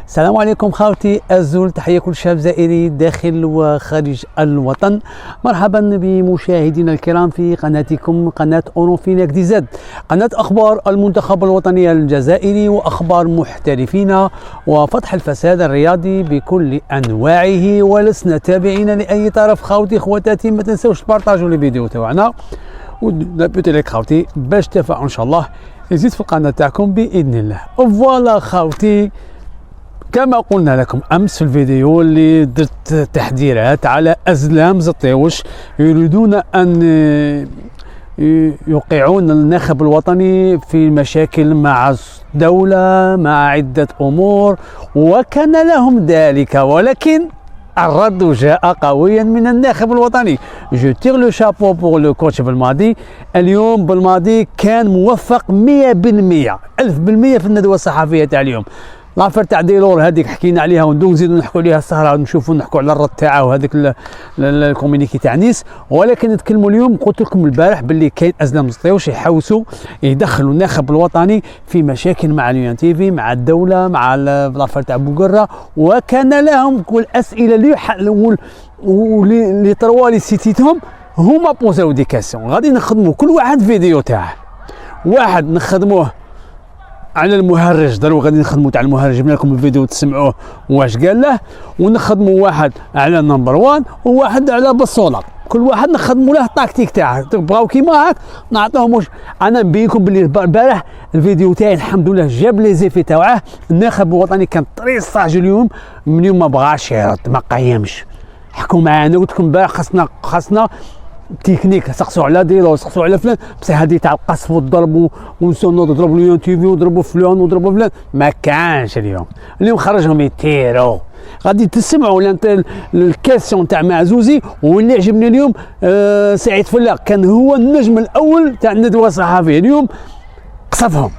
السلام عليكم خاوتي الزول، تحية كل شاب زائري داخل وخارج الوطن. مرحبا بمشاهدينا الكرام في قناتكم قناة أورونفيناك دي زد، قناة أخبار المنتخب الوطني الجزائري وأخبار محترفين وفتح الفساد الرياضي بكل أنواعه. ولسنا تابعين لأي طرف خاوتي. خواتاتي ما تنسوش تبارطاجوا الفيديو تاعنا ودابيوتي لايك خاوتي باش تفاعلوا إن شاء الله يزيد في القناة تاعكم بإذن الله. فوالا خاوتي، كما قلنا لكم امس في الفيديو اللي درت تحذيرات على ازلام زطيوش يريدون ان يوقعون الناخب الوطني في مشاكل مع الدولة مع عدة امور، وكان لهم ذلك، ولكن الرد جاء قويا من الناخب الوطني. جو تير لو شابو بور لو كوتش بالماضي. اليوم بالماضي كان موفق 100% 1000% في الندوة الصحفية تاع اليوم. لافير تاع ديلور هذيك حكينا عليها وندو نزيدو نحكوا عليها السهره، نشوفوا نحكوا على الرد تاعها وهذاك الكومينيكي تاع نيس. ولكن نتكلموا اليوم، قلت لكم البارح باللي كاين ازلام زطيوش يحوسوا يدخلوا الناخب الوطني في مشاكل مع اليون تي في مع الدوله مع لافير تاع بوقره، وكان لهم كل اسئله اللي طروالي سيتيتهم هما بوزاو دي كاسيون. غادي نخدموا كل واحد فيديو تاعه، واحد نخدموه على المهرج، ضروري غادي نخدموا تاع المهرج، جبنا لكم الفيديو تسمعوه واش قال له، ونخدموا واحد على نمبر 1 وواحد على بصوله. كل واحد نخدموا له التكتيك تاعه. تبغاو كيما هاك نعطيهم. واش انا نبينكم باللي البارح الفيديو تاعي الحمد لله جاب لي زيفي تاعه. الناخب الوطني كان طري صاج اليوم، من اليوم ما بغاش يرد، ما قيمش. حكوا معنا، قلت لكم البارح خاصنا تكنيك، سقسوا على ديلو سقسوا على فلان، بصح هذه تاع القصف والضرب ونسونو نضربوا اليون تي في وضربوا فلان وضربوا فلان ما كانش. اليوم خرجهم يطيروا. غادي تسمعوا الكاسيون تاع معزوزي. واللي عجبني اليوم سعيد فلاق كان هو النجم الاول تاع الندوه الصحفيه اليوم. قصفهم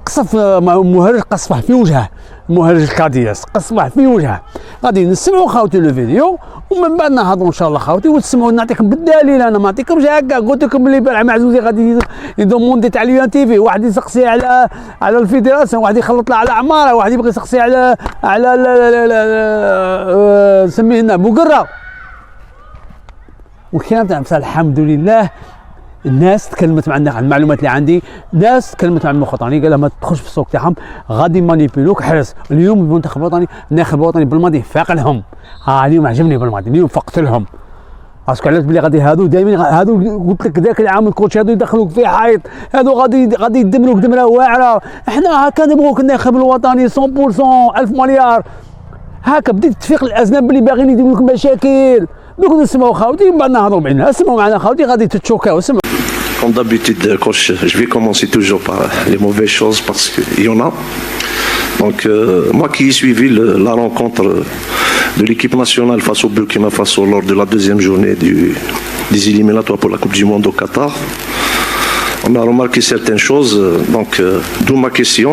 قصف مهرج، قصفه في وجهه مهرج القادياس، قصفه في وجهه. غادي نسمعوا خاوتي الفيديو ومن بعد نهضروا ان شاء الله خاوتي وتسمعوا. نعطيكم بالدليل، انا ما نعطيكمش هكا. قلت لكم بلي بارح معزوزي غادي يدوموندي تاع اليون تي في، واحد يسقسي على الفيدراسيون، واحد يخلط له على عماره، واحد يبغي يسقسي على نسميه لنا بوقره والكلام تاع. بصح الحمد لله الناس تكلمت مع المعلومات اللي عندي، ناس تكلمت مع المخاطرين قال لهم ما تدخلش في السوق تاعهم غادي مانيبيلوك. حرص اليوم المنتخب الوطني الناخب الوطني بالماضي فاق لهم. اليوم عجبني بالماضي، اليوم فقت لهم. باسكو علاش بلي غادي هادو دائما هادو قلت لك ذاك العام الكوتش هادو يدخلوك في حيط، هادو غادي يدمروك دمره واعره. احنا هكا نبغوك الناخب الوطني 100% 1000 مليار. هكا بديت تفيق الازناب اللي باغيين يديروا لك مشاكل. دوك نسمعوا خاوتي ومن بعد نهضروا بعدنا. اسمعوا معنا خاوتي غادي تتشوكاو. اسمعوا. Comme d'habitude, coach, je vais commencer toujours par les mauvaises choses parce qu'il y en a. Donc, moi qui ai suivi la rencontre de l'équipe nationale face au Burkina Faso lors de la deuxième journée des éliminatoires pour la Coupe du Monde au Qatar, on a remarqué certaines choses. Donc, d'où ma question.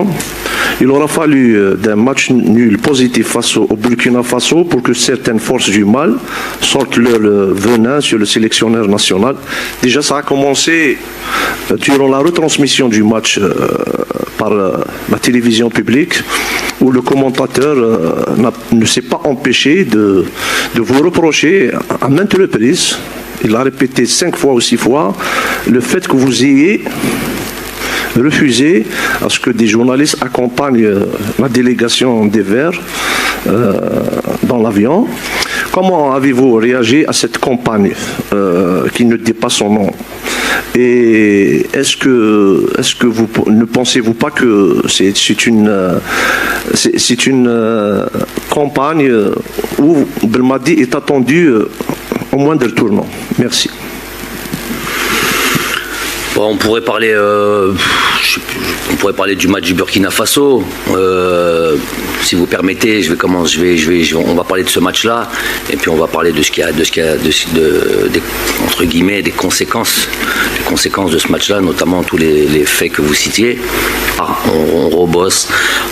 Il aura fallu d'un match nul positif face au Burkina Faso pour que certaines forces du mal sortent leur venin sur le sélectionneur national. Déjà, ça a commencé durant la retransmission du match par la télévision publique, où le commentateur ne s'est pas empêché de vous reprocher à maintes reprises. Il a répété 5 fois ou 6 fois le fait que vous ayez refusé à ce que des journalistes accompagnent la délégation des Verts dans l'avion. Comment avez-vous réagi à cette campagne qui ne dit pas son nom? Et est-ce que vous ne pensez-vous pas que c'est une campagne où Belmadi est attendu au moindre tournant? Merci. Bon, on pourrait parler du match du Burkina Faso. Si vous permettez, on va parler de ce match-là, et puis on va parler de ce qu'il y a, entre guillemets, des conséquences de ce match-là, notamment tous les faits que vous citiez.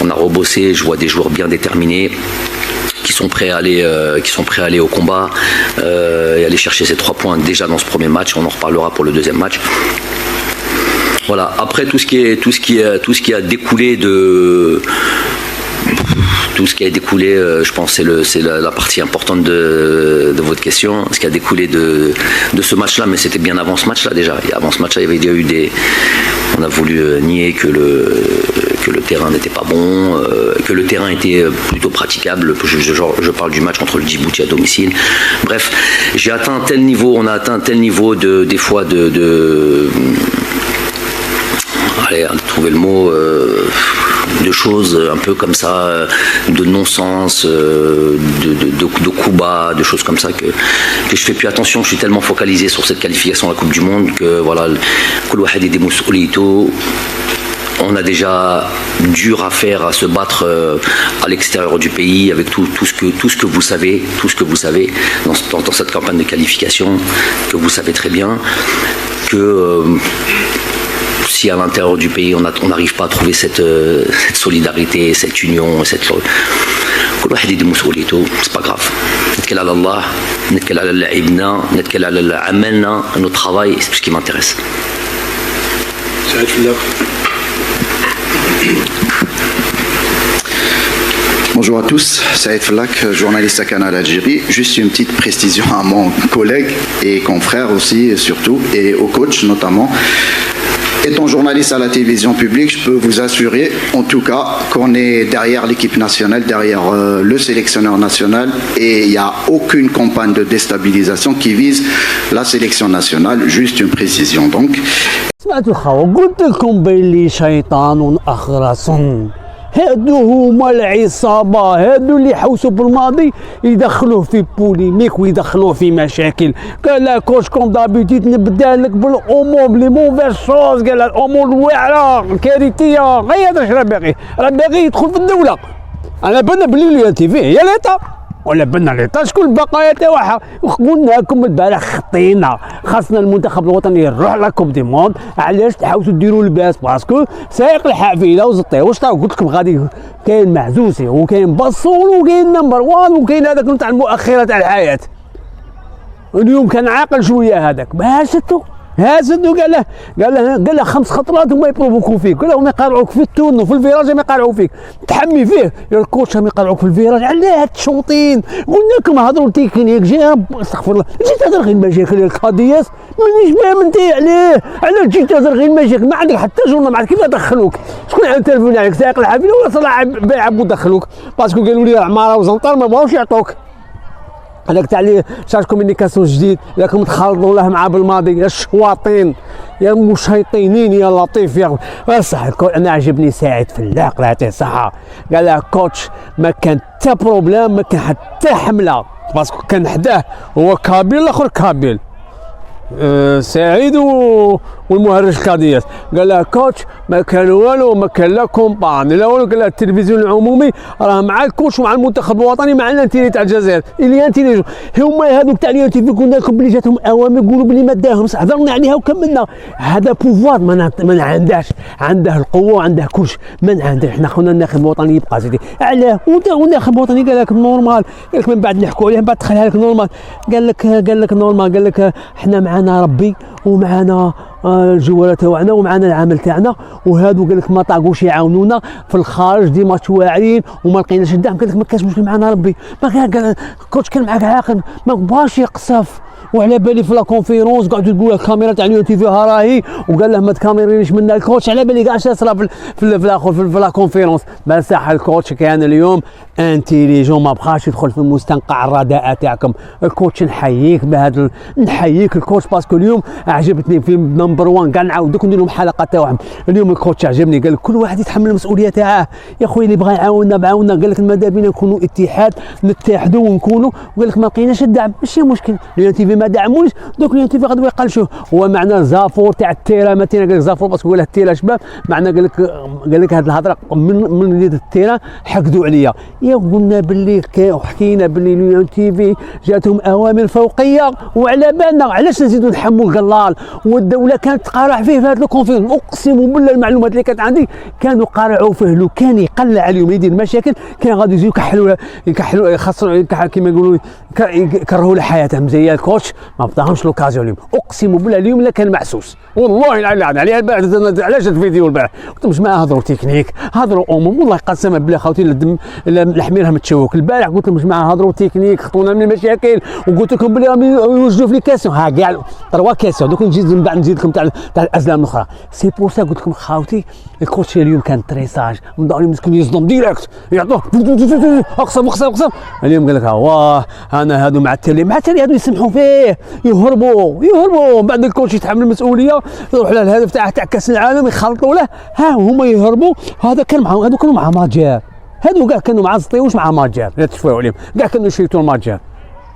On a rebossé. Je vois des joueurs bien déterminés qui sont prêts à aller au combat et aller chercher ces 3 points déjà dans ce premier match. On en reparlera pour le deuxième match. Voilà. Après tout ce qui a découlé de tout ce qui a découlé, je pense, c'est la partie importante de votre question. Ce qui a découlé de ce match-là, mais c'était bien avant ce match-là déjà. Et avant ce match-là, il y avait déjà eu on a voulu nier que le terrain n'était pas bon, que le terrain était plutôt praticable. Je parle du match contre le Djibouti à domicile. Bref, j'ai atteint un tel niveau, on a atteint un tel niveau des fois allez, trouver le mot, de choses un peu comme ça, de non-sens, de coups bas, de choses comme ça que je fais plus attention. Je suis tellement focalisé sur cette qualification à la Coupe du Monde que voilà, on a déjà dur à faire, à se battre à l'extérieur du pays avec tout ce que vous savez dans cette campagne de qualification, que vous savez très bien que si à l'intérieur du pays on n'arrive pas à trouver cette solidarité, cette union, كل واحد يدي مسؤوليته. c'est pas grave. نتكل على الله، نتكل على لعبنا، نتكل على عملنا، notre travail, c'est tout ce qui m'intéresse. Bonjour à tous, Saïd Flak, journaliste à Canal Algérie. Juste une petite précision à mon collègue et confrère aussi, surtout, et au coach notamment. Étant journaliste à la télévision publique, je peux vous assurer, en tout cas, qu'on est derrière l'équipe nationale, derrière le sélectionneur national, et il n'y a aucune campagne de déstabilisation qui vise la sélection nationale. Juste une précision, donc. هادو هما العصابة، هادو اللي حوسوا بالماضي يدخلوه في بوليميك ويدخلوه في مشاكل. قال لا كوش كوم دابيتيت نبدا لك بالامور بلي موفيز شوز، قال الامور الواعرة الكارثية. غير هذا راه باغي يدخل في الدولة. انا بنا بلي ال تي في هي ليطا ولا بنا ليطا شكون البقايا تاعها. قلنا لكم البارح خطينا، خاصنا المنتخب الوطني يروح لا كوب دي موند. علاش تحاولوا ديروا الباس؟ باسكو سائق الحافله وزطيه واش قلت لكم غادي كاين معزوسي وكاين بصول وكاين نمبر 1 وكاين هذاك نتاع المؤخره تاع الحياه. اليوم كان عاقل شويه هذاك هاسدو قال له 5 خطرات هما يبروفوكو فيك، قال لهم يقارعوك في التون وفي الفيراج ما يقارعوا فيك، تحمي فيه يا الكوتش هم يقارعوك في الفيراج. علاه تشوطين؟ قلنا لكم هضروا تكنيك. استغفر الله، جيت تهضر غير المشاكل القضيات مانيش فاهم انت علاه جيت تهضر غير المشاكل؟ ما عندك حتى جورنال، ما عندك كيف دخلوك؟ شكون عند التليفون عليك؟ سائق الحافله ولا صلاح بايع ودخلوك؟ باسكو قالوا لي عماره وزنطار ما بغاوش يعطوك. هذاك تاع لي شارج كومينيكاسيون جديد، راكم تخلطوا له مع بالماضي يا الشواطين يا المشيطينين يا لطيف يا صح. انا عجبني سعيد فلاق الله يعطيه الصحه، قال له كوتش ما كان حتى بروبليم، ما كان حتى حمله، باسكو كان حداه هو كابيل الاخر كابيل سعيد والمهرج القضيات. قال له كوتش ما كان والو، ما كان لا كومباني لا والو. قال له التلفزيون العمومي راه مع الكوتش ومع المنتخب الوطني مع الانتيلي تاع الجزائر. اللي انتيلي هما هذوك تاع الانتيلي قلنا لكم بلي جاتهم اوامر يقولوا بلي ما داهمش، هضرنا عليها وكملنا. هذا بوفوار ما عندهاش، عنده القوه عنده كلش، ما عندهاش. حنا خونا الناخب الوطني يبقى سيدي علاه، والناخب الوطني قال لك نورمال، قال لك من بعد نحكوا عليه من بعد دخلها لك نورمال. قال لك نورمال، قال لك حنا معنا ربي ومعنا الجواله تاعنا ومعنا العمل تاعنا، وهادو قال لك ما طاقوش يعاونونا في الخارج ديما واعرين وما لقيناش الدعم. قال لك ما كاش مشكل معنا ربي. ما قال كوتش كان معاك عاقل ما بغاش يقصف. وعلى بالي في لا كونفيرونس قعدوا تقول الكاميرا تاع اليو تي في ها راهي، وقال له ما تكاميرينيش منا الكوتش. على بالي كاع صرا في لا كونفيرونس. بصح الكوتش كان اليوم انتيليجون، ما بقاش يدخل في مستنقع الرداء تاعكم. الكوتش نحييك بهذا، نحييك الكوتش باسكو اليوم عجبتني في نمبر 1. كاع نعاودوك ندير لهم حلقه تاعهم. اليوم الكوتش عجبني، قال كل واحد يتحمل المسؤوليه تاعه. يا خويا اللي بغى يعاوننا بعاوننا، قال لك ماذا بينا نكونوا اتحاد نتحدوا ونكونوا. وقال لك ما لقيناش الدعم ماشي مشكل، اليو تي في ما دعموش، دوك اليو تي في غادي يقلشوه. هو معنى زافور تاع التيرا مثلا، قال لك زافور باسكو قال التيرا شباب، معنى قال لك هذه الهضره من التيرا حقدوا عليا. يا قلنا باللي وحكينا باللي اليو تي في جاتهم اوامر فوقيه وعلى بالنا، علاش نزيدوا نحموا القلال؟ والدوله كانت تقارع فيه في هذا الكونفيرنس. اقسم بالله المعلومات اللي كانت عندي كانوا قارعوا فيه، لو كان يقلع عليهم يدير مشاكل كان غادي يجيو يكحلوا خاصهم كما يقولوا كرهوا له حياتهم زي الكوتش ما بطاهمش لوكازيون اليوم. اقسم بالله اليوم لا كان محسوس والله العلي عليه البارح. علاش الفيديو البارح قلت لهم جماعه هضروا تكنيك هضروا والله قسما بالله خوتي الحميرها متشوك. البارح قلت لهم جماعه هضروا تكنيك خطونا من المشاكل وقلت لكم بلي يوجدوا في لي كاسيون ها كاع 3 كاسيون دوك نجي من بعد نزيد لكم تاع الازلام الاخرى. سي بور سا قلت لكم خوتي الكوتش اليوم كان تريساج من داري مسكين يصدم ديريكت يعطوه اقسم. اليوم قال لك واه انا هادو مع التالي هادو يسمحوا فيه يهربوا من بعد الكوتش يتحمل المسؤوليه يروح له الهدف تاع كاس العالم يخلطوا له ها هما يهربوا. هذا كان معهم هادو كانوا مع ماجير هادو كاع كانوا مع زطيوش مع ماجير لا تشوفوا عليهم كاع كانوا يشيتوا الماجير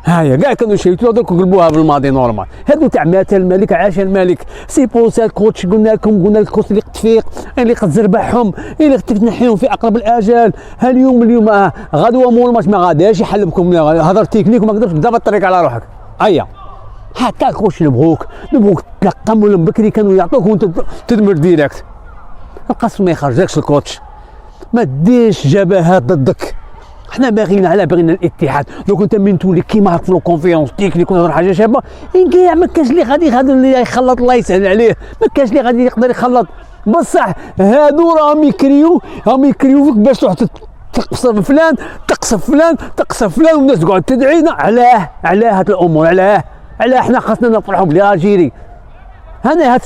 هايا كاع كانوا يشيتوا هذوك قلبوها بالماضي نورمال. هادو تاع مات الملك عاش الملك. سي بوسا الكوتش قلنا لكم الكوتش اللي تفيق اللي قد زربحهم اللي تنحيهم في اقرب الاجال. اليوم غدوه مول الماتش ما غاداش يحلبكم هضر تكنيك وما قدرتش تضرب الطريق على روحك. ايا هكا الكوتش نبغوك تلقموا لهم بكري كانوا يعطوك وانت تدمر ديريكت. القسم ما يخرجكش الكوتش ما ديرش جبهات ضدك. حنا باغيين الاتحاد. لو كنت من تولي كيما عرفوا لو كونفيونس تكنيك ولا حاجه شابه كاع ما كانش اللي غادي اللي يخلط الله يسهل عليه ما كانش اللي غادي يقدر يخلط. بصح هادو راهم يكريو فيك باش تروح تقصف فلان والناس تقعد تدعينا علاه هاد الامور علاه حنا خاصنا نفرحوا بالجيري. انا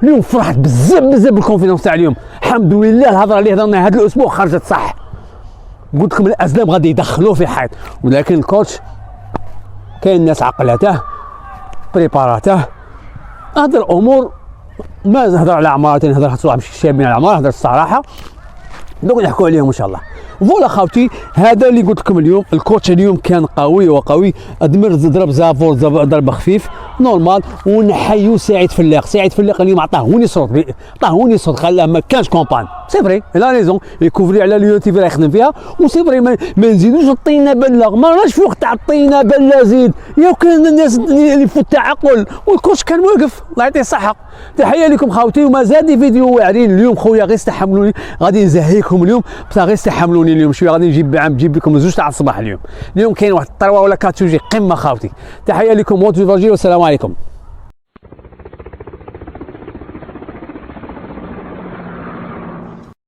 اليوم فرحت بزاف بالكونفيدونس تاع اليوم. الحمد لله الهضره اللي هضرنا هذا الاسبوع خرجت صح. قلت لكم الازلام غادي يدخلوه في حيط ولكن الكوتش كاين ناس عقلته بريباراته. هاد الامور ما نهضر على عمارة نهضر صراحه مش شابين على عمارة نهضر الصراحه دوك نحكوا عليهم ان شاء الله. فوالا خاوتي هذا اللي قلت لكم اليوم. الكوتش اليوم كان قوي ادمر ضرب زافور ضربه خفيف نورمال ونحيو سعيد فلاق اليوم عطاه ونصرد خلاه ما كانش كومبان. سي فري لا ريزون يكوفري على اليو تي في راه يخدم فيها وسي فري ما نزيدوش الطينه بله ما راش في وقت تاع الطينه بله زيد يا كان الناس اللي في التعقل والكوتش كان واقف الله يعطيه الصحه. تحيه لكم خاوتي ومازال دي فيديو واعرين اليوم خويا غير استحملوني غادي نزهيكم اليوم بصح غير استحملوني اليوم شويه غادي نجيب لكم 2 تاع الصباح اليوم كاين واحد 3 ولا 4 سوجي قمه خاوتي. تحيه لكم والسلام عليكم.